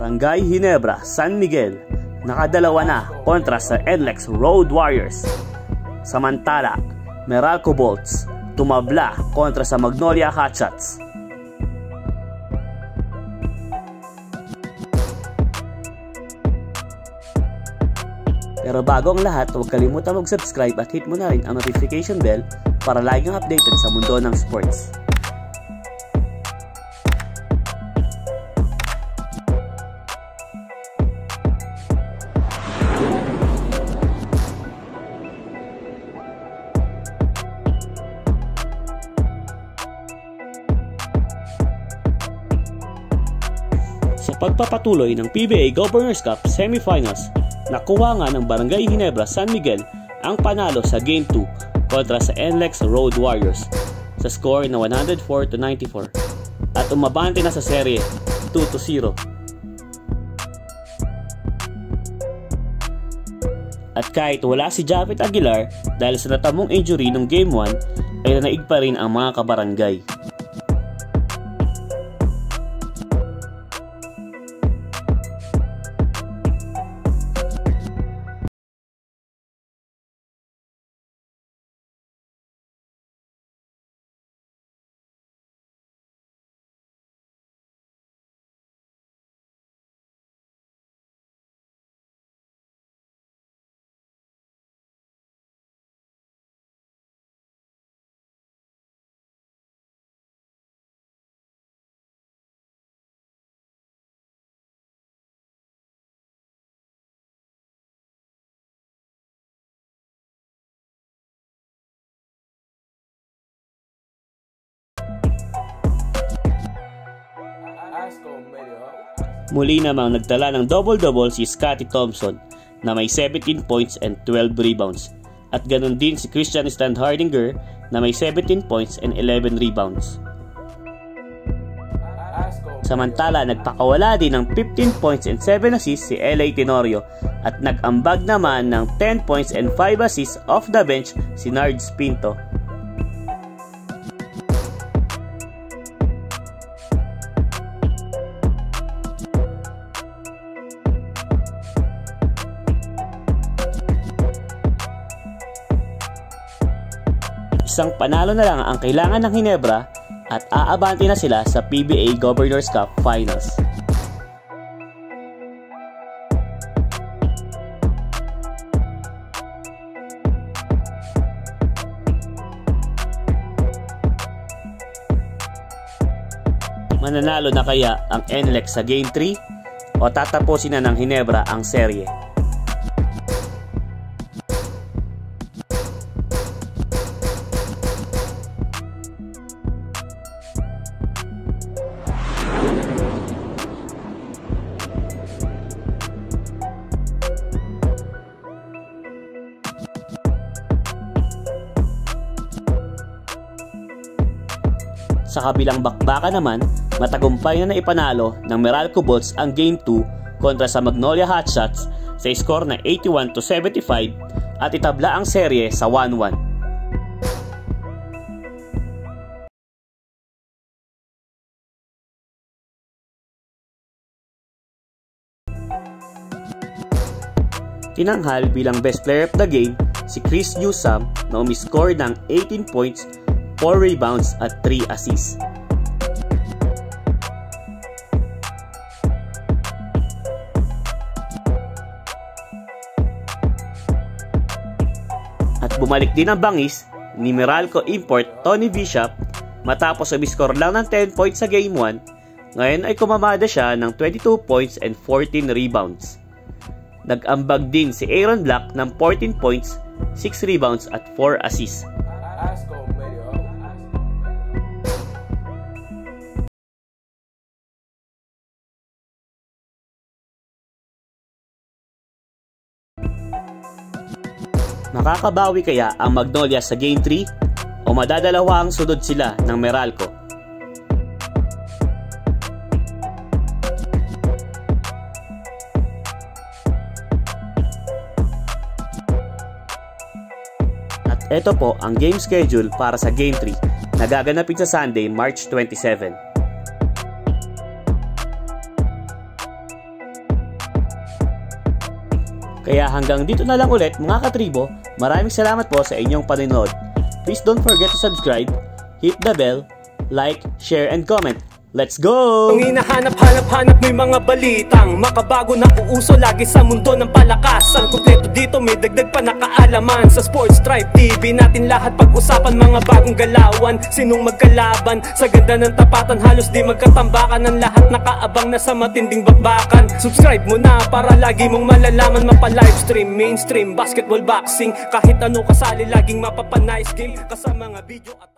Barangay Ginebra, San Miguel, nakadalawa na kontra sa NLEX Road Warriors. Samantala, Meralco Bolts tumabla kontra sa Magnolia Hotshots. Pero bago ang lahat, huwag kalimutan mag-subscribe at hit mo na rin ang notification bell para lagi kang updated sa mundo ng sports. Sa pagpapatuloy ng PBA Governors Cup Semifinals, nakuha nga ng Barangay Ginebra San Miguel ang panalo sa Game 2 kontra sa NLEX Road Warriors sa score na 104-94 at umabante na sa serye 2-0. At kahit wala si Japet Aguilar dahil sa natamong injury ng Game 1 ay nanaig pa rin ang mga kabarangay. Muli namang nagtala ng double-double si Scotty Thompson na may 17 points and 12 rebounds at ganun din si Christian Standhardinger na may 17 points and 11 rebounds. Samantala, nagpakawala din ng 15 points and 7 assists si LA Tenorio at nag-ambag naman ng 10 points and 5 assists off the bench si Nards Pinto. Isang panalo na lang ang kailangan ng Ginebra at aabante na sila sa PBA Governors Cup Finals. Mananalo na kaya ang NLEX sa Game 3 o tatapusin na ng Ginebra ang serye? Sa kabilang bakbaka naman, matagumpay na naipanalo ng Meralco Bolts ang Game 2 kontra sa Magnolia Hotshots sa score na 81-75 at itabla ang serye sa 1-1. Tinanghal bilang best player of the game si Chris Newsome na umiscore ng 18 points, 4 rebounds at 3 assists. At bumalik din ang bangis ni Meralco import Tony Bishop matapos umiscore lang ng 10 points sa Game 1. Ngayon ay kumamada siya ng 22 points and 14 rebounds. Nag-ambag din si Aaron Black ng 14 points, 6 rebounds at 4 assists. Makakabawi kaya ang Magnolia sa Game 3 o madadalawang sunod sila ng Meralco? At ito po ang game schedule para sa Game 3 na gaganapin sa Sunday, March 27. Kaya hanggang dito na lang ulit mga katribo, maraming salamat po sa inyong panonood. Please don't forget to subscribe, hit the bell, like, share, and comment. Let's go! Kung hinahanap-hanap may mga balitang makabago na uuso lagi sa mundo ng palakasan. Kompleto dito may dagdag pa na kaalaman. Sa Sports Tribe TV natin lahat pag-usapan, mga bagong galawan, sinong magkalaban. Sa ganda ng tapatan halos di magkatambakan, ang lahat nakaabang na sa matinding bakbakan. Subscribe mo na para lagi mong malalaman, mapa-livestream, mainstream, basketball, boxing, kahit ano kasali laging mapapa-nice game kasama mga video at